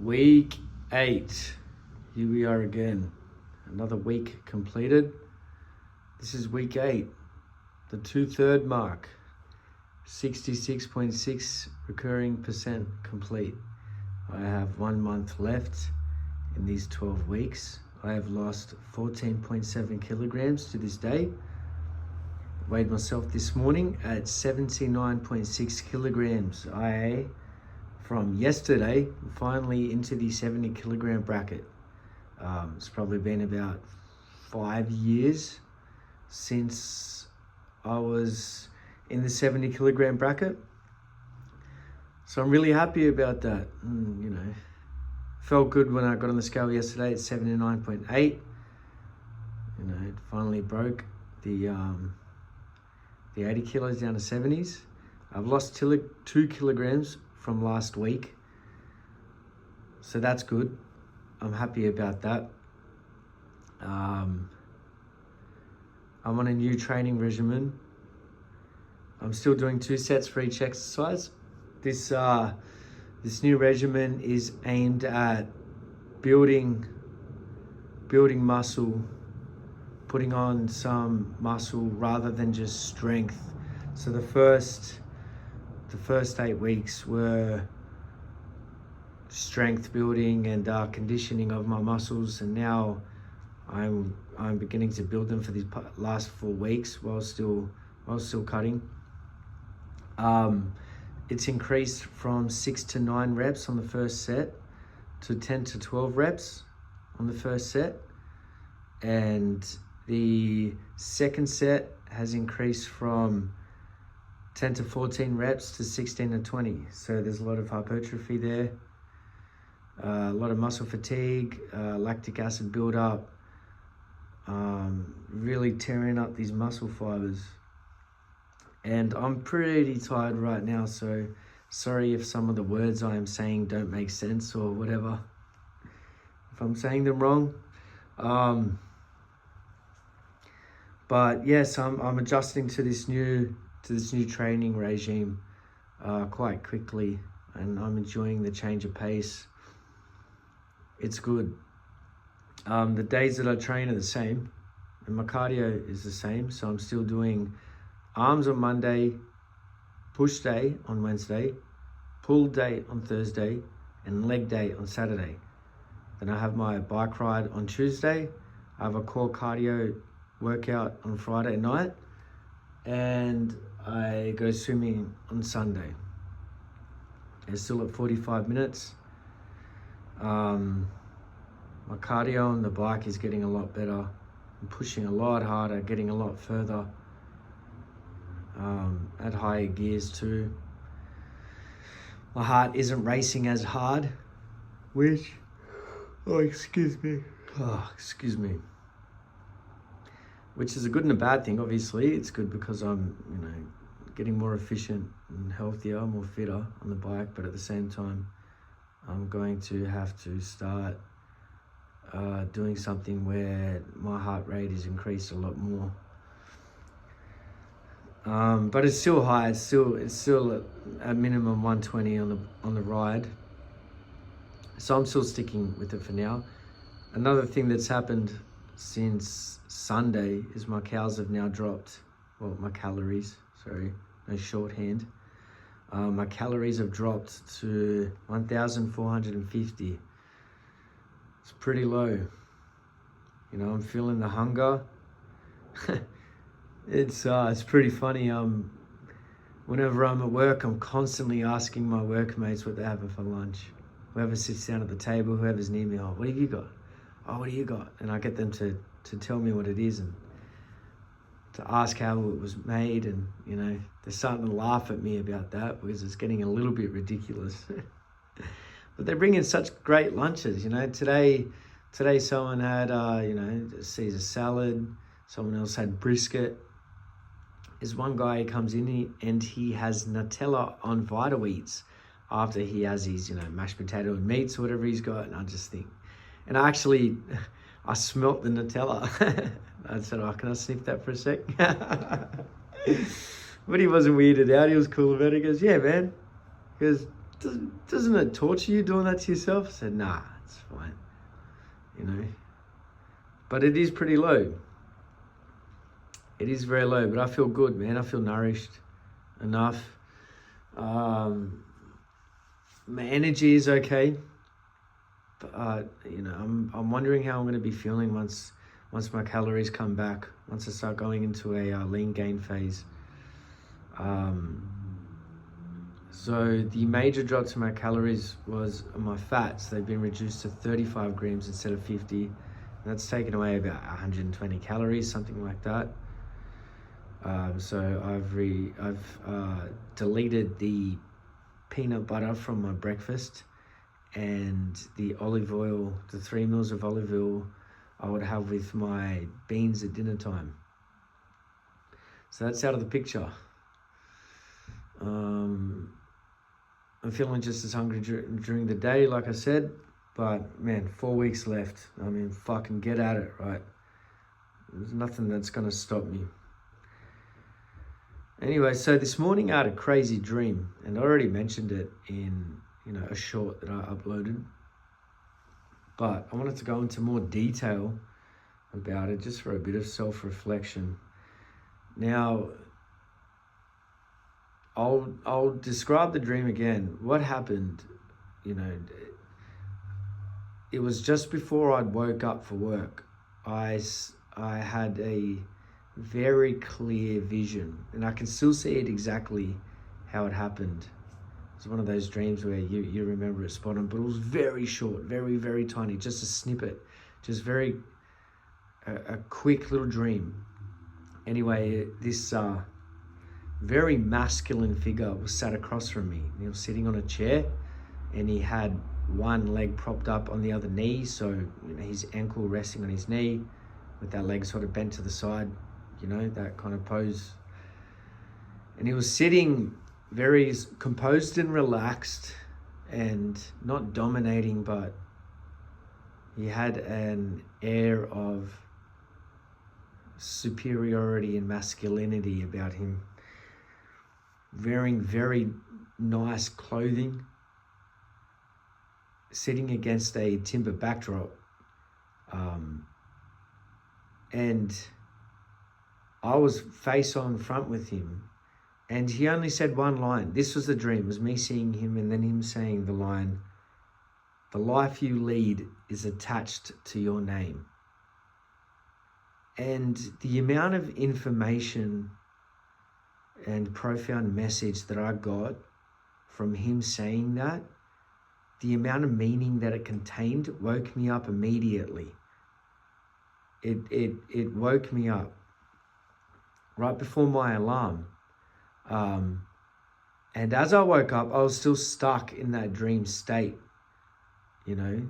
Week 8. Here we are again. Another week completed. This is week 8. The 2/3 mark. 66.6 recurring percent complete. I have 1 month left in these 12 weeks. I have lost 14.7 kilograms to this day. Weighed myself this morning at 79.6 kilograms. From yesterday, finally into the 70 kilogram bracket. It's probably been about 5 years since I was in the 70 kilogram bracket. So I'm really happy about that. Felt good when I got on the scale yesterday at 79.8. It finally broke the 80 kilos down to 70s. I've lost 2 kilograms from last week. So that's good. I'm happy about that. I'm on a new training regimen. I'm still doing 2 sets for each exercise. This new regimen is aimed at building muscle, putting on some muscle rather than just strength. So the first 8 weeks were strength building and conditioning of my muscles, and now I'm beginning to build them for these last 4 weeks while still cutting. It's increased from 6 to 9 reps on the first set to 10 to 12 reps on the first set, and the second set has increased from 10 to 14 reps to 16 to 20. So there's a lot of hypertrophy there, a lot of muscle fatigue, lactic acid buildup, really tearing up these muscle fibers. And I'm pretty tired right now, so sorry if some of the words I am saying don't make sense or whatever, if I'm saying them wrong. But yes, I'm adjusting to this new training regime quite quickly, and I'm enjoying the change of pace. It's good. The days that I train are the same, and my cardio is the same. So I'm still doing arms on Monday, push day on Wednesday, pull day on Thursday, and leg day on Saturday. Then I have my bike ride on Tuesday. I have a core cardio workout on Friday night, and I go swimming on Sunday. It's still at 45 minutes. My cardio on the bike is getting a lot better. I'm pushing a lot harder, getting a lot further. At higher gears too. My heart isn't racing as hard, which, excuse me. Which is a good and a bad thing, obviously. It's good because I'm, getting more efficient and healthier, more fitter on the bike, but at the same time, I'm going to have to start doing something where my heart rate is increased a lot more. But it's still high. It's still at minimum 120 on the ride. So I'm still sticking with it for now. Another thing that's happened since Sunday is my cows have now dropped. Well, my calories. Sorry, no shorthand. My calories have dropped to 1,450. It's pretty low. I'm feeling the hunger. It's pretty funny. Whenever I'm at work, I'm constantly asking my workmates what they're having for lunch. Whoever sits down at the table, whoever's near me, what have you got? What do you got? And I get them to tell me what it is and to ask how it was made. And, they're starting to laugh at me about that because it's getting a little bit ridiculous. But they bring in such great lunches. Today someone had, Caesar salad. Someone else had brisket. There's one guy who comes in and he has Nutella on Vita-Weats after he has his, mashed potato and meats or whatever he's got. And I just think, and I smelt the Nutella. I said, can I sniff that for a sec? But he wasn't weirded out. He was cool about it. He goes, yeah, man. He goes, doesn't it torture you doing that to yourself? I said, nah, it's fine, you know. But it is pretty low. It is very low, but I feel good, man. I feel nourished enough. My energy is okay. But, you know, I'm wondering how I'm going to be feeling once my calories come back, once I start going into a lean gain phase. So the major drop to my calories was my fats. They've been reduced to 35 grams instead of 50. That's taken away about 120 calories, something like that. So I've deleted the peanut butter from my breakfast, and the olive oil, the 3 mils of olive oil I would have with my beans at dinner time. So that's out of the picture. I'm feeling just as hungry during the day, like I said, but man, 4 weeks left. I mean, fucking get at it, right? There's nothing that's gonna stop me. Anyway, so this morning I had a crazy dream, and I already mentioned it in, you know, a short that I uploaded, but I wanted to go into more detail about it just for a bit of self-reflection. Now, I'll describe the dream again. What happened, you know, it was just before I'd woke up for work. I had a very clear vision, and I can still see it exactly how it happened. It's one of those dreams where you remember it spot on, but it was very short, very, very tiny, just a snippet, just a quick little dream. Anyway, this very masculine figure was sat across from me. He was sitting on a chair, and he had one leg propped up on the other knee, so you know, his ankle resting on his knee with that leg sort of bent to the side, you know, that kind of pose. And he was sitting very composed and relaxed, and not dominating, but he had an air of superiority and masculinity about him, wearing very nice clothing, sitting against a timber backdrop, and I was face on front with him, and he only said one line. This was the dream. It was me seeing him and then him saying the line, "The life you lead is attached to your name." And the amount of information and profound message that I got from him saying that, the amount of meaning that it contained woke me up immediately. It woke me up right before my alarm. And as I woke up, I was still stuck in that dream state, you know.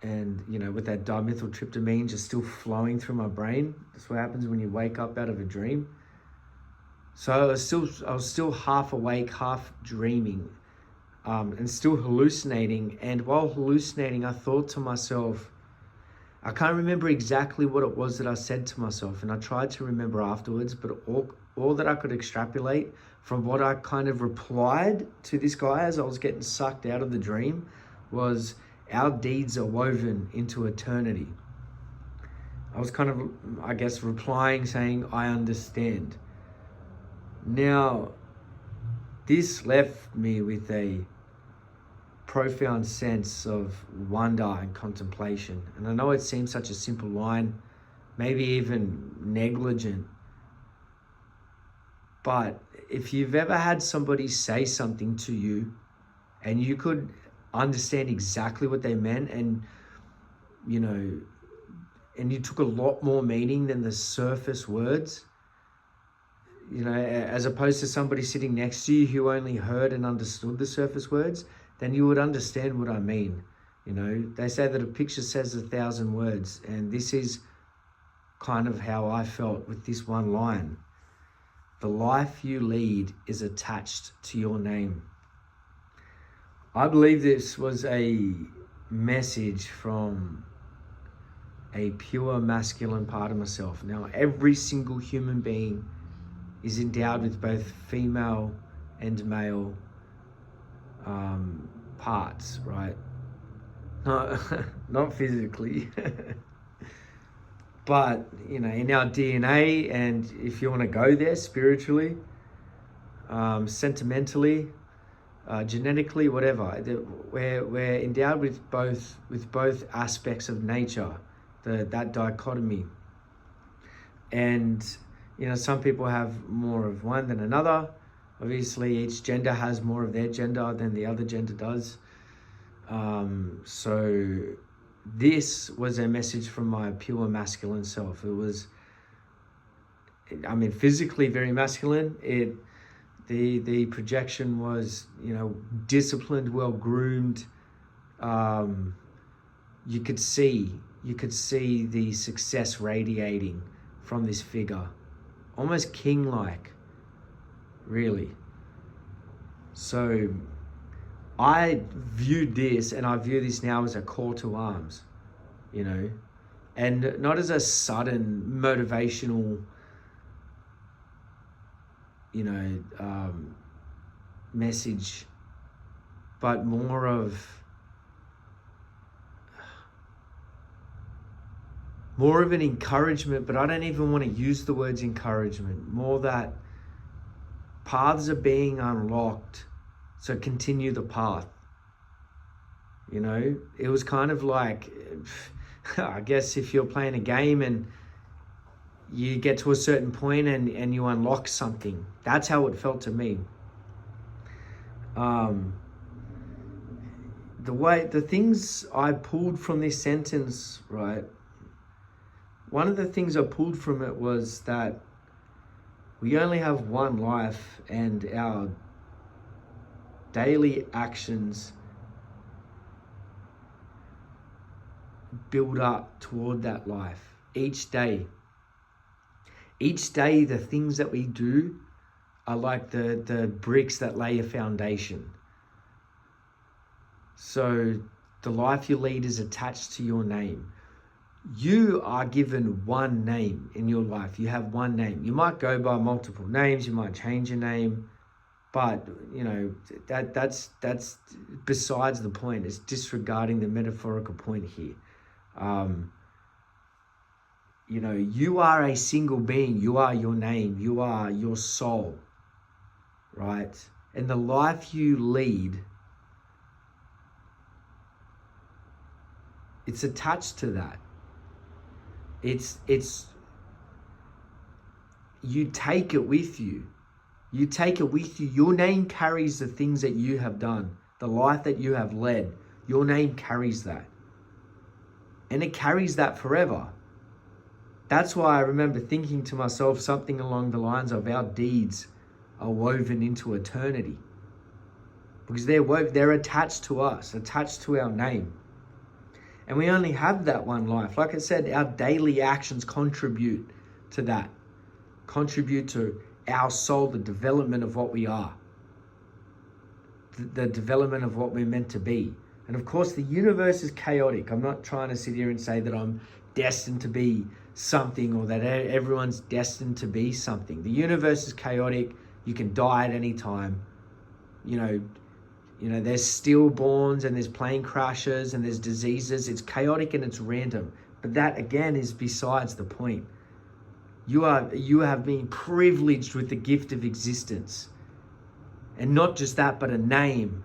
And, you know, with that dimethyltryptamine just still flowing through my brain. That's what happens when you wake up out of a dream. So I was still half awake, half dreaming, and still hallucinating. And while hallucinating, I thought to myself, I can't remember exactly what it was that I said to myself, and I tried to remember afterwards, but all that I could extrapolate from what I kind of replied to this guy as I was getting sucked out of the dream was, our deeds are woven into eternity. I was kind of, I guess, replying saying, I understand. Now, this left me with a profound sense of wonder and contemplation. And I know it seems such a simple line, maybe even negligent, but if you've ever had somebody say something to you and you could understand exactly what they meant, and you know, and you took a lot more meaning than the surface words, you know, as opposed to somebody sitting next to you who only heard and understood the surface words, then you would understand what I mean. You know, they say that a picture says 1,000 words, and this is kind of how I felt with this one line. The life you lead is attached to your name. I believe this was a message from a pure masculine part of myself. Now, every single human being is endowed with both female and male parts, right? Not, not physically, but, you know, in our DNA, and if you want to go there spiritually, sentimentally, genetically, whatever, we're endowed with both aspects of nature, that dichotomy. And, you know, some people have more of one than another. Obviously, each gender has more of their gender than the other gender does. So this was a message from my pure masculine self. It was, I mean, physically very masculine. The projection was, you know, disciplined, well groomed. You could see the success radiating from this figure, almost king-like, really. So I viewed this, and I view this now as a call to arms, you know, and not as a sudden motivational, you know, message, but more of an encouragement. But I don't even want to use the words encouragement. More that paths are being unlocked, so continue the path. You know, it was kind of like, I guess if you're playing a game and you get to a certain point and you unlock something, that's how it felt to me. The things I pulled from this sentence, right? One of the things I pulled from it was that we only have one life, and our daily actions build up toward that life each day. Each day, the things that we do are like the bricks that lay a foundation. So the life you lead is attached to your name. You are given one name in your life. You have one name. You might go by multiple names. You might change your name, but you know that's besides the point. It's disregarding the metaphorical point here. You know, you are a single being. You are your name. You are your soul, right? And the life you lead, it's attached to that. It's you take it with you. You take it with you. Your name carries the things that you have done, the life that you have led. Your name carries that. And it carries that forever. That's why I remember thinking to myself something along the lines of, our deeds are woven into eternity. Because they're attached to us, attached to our name. And we only have that one life. Like I said, our daily actions contribute to that. Contribute to our soul, the development of what we are. The development of what we're meant to be. And of course, the universe is chaotic. I'm not trying to sit here and say that I'm destined to be something, or that everyone's destined to be something. The universe is chaotic. You can die at any time. You know, there's stillborns and there's plane crashes and there's diseases. It's chaotic and it's random. But that, again, is besides the point. You have been privileged with the gift of existence. And not just that, but a name.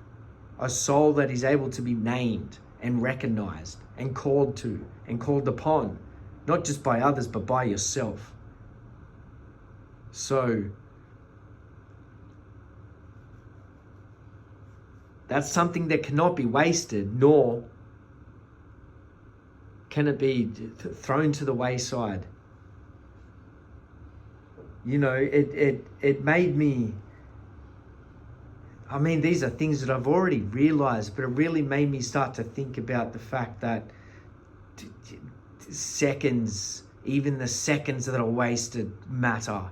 A soul that is able to be named and recognized and called to and called upon. Not just by others, but by yourself. So that's something that cannot be wasted, nor can it be thrown to the wayside. You know, it made me, I mean, these are things that I've already realized, but it really made me start to think about the fact that seconds, even the seconds that are wasted matter.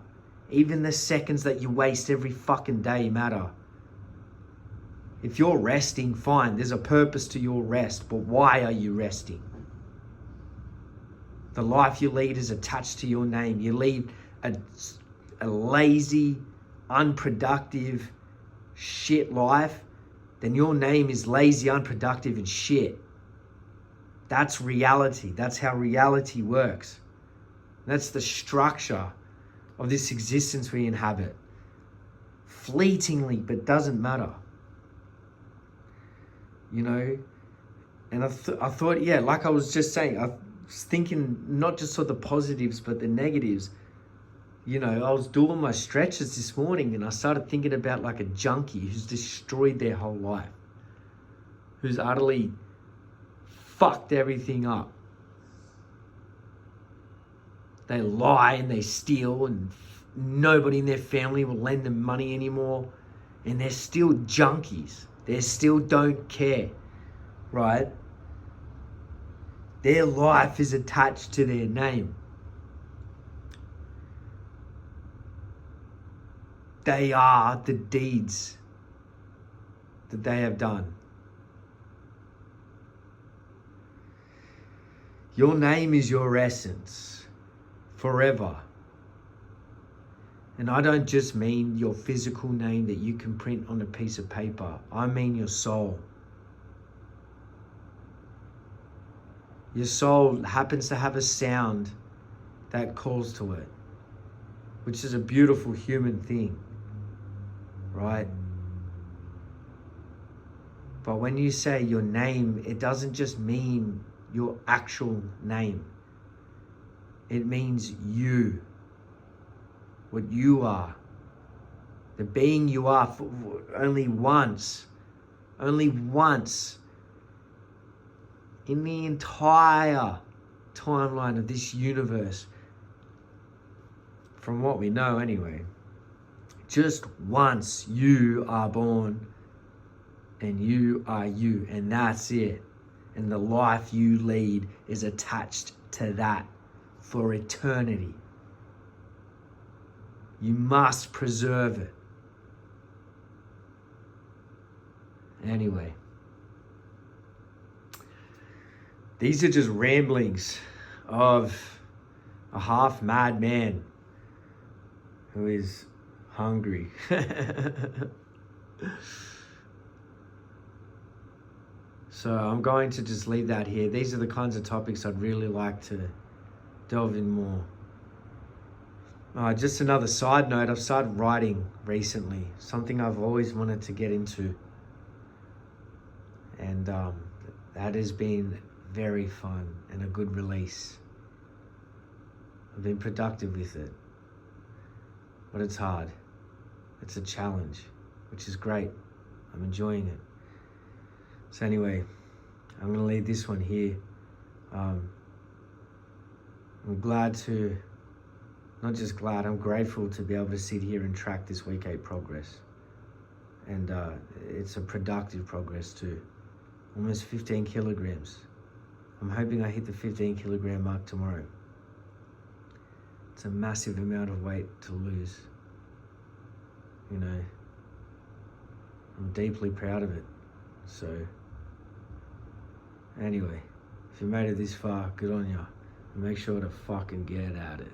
Even the seconds that you waste every fucking day matter. If you're resting, fine, there's a purpose to your rest, but why are you resting? The life you lead is attached to your name. You lead a lazy, unproductive, shit life, then your name is lazy, unproductive, and shit. That's reality. That's how reality works. That's the structure of this existence we inhabit. Fleetingly, but doesn't matter. You know? And I thought, yeah, like I was just saying, I was thinking not just of the positives, but the negatives. You know, I was doing my stretches this morning and I started thinking about like a junkie who's destroyed their whole life. Who's utterly fucked everything up. They lie and they steal and nobody in their family will lend them money anymore. And they're still junkies. They still don't care, right? Their life is attached to their name. They are the deeds that they have done. Your name is your essence forever. And I don't just mean your physical name that you can print on a piece of paper. I mean your soul. Your soul happens to have a sound that calls to it, which is a beautiful human thing, right? But when you say your name, it doesn't just mean your actual name. It means you, what you are, the being you are. For only once in the entire timeline of this universe, from what we know anyway, just once you are born and you are you, and that's it. And the life you lead is attached to that for eternity. You must preserve it. Anyway, these are just ramblings of a half mad man who is hungry. So I'm going to just leave that here. These are the kinds of topics I'd really like to delve in more. Just another side note, I've started writing recently, something I've always wanted to get into. And that has been very fun and a good release. I've been productive with it. But it's hard. It's a challenge, which is great. I'm enjoying it. So anyway, I'm going to leave this one here. I'm glad to, not just glad, I'm grateful to be able to sit here and track this week 8 progress. And it's a productive progress too. Almost 15 kilograms. I'm hoping I hit the 15 kilogram mark tomorrow. It's a massive amount of weight to lose. You know, I'm deeply proud of it. So, anyway, if you made it this far, good on ya. And make sure to fucking get at it.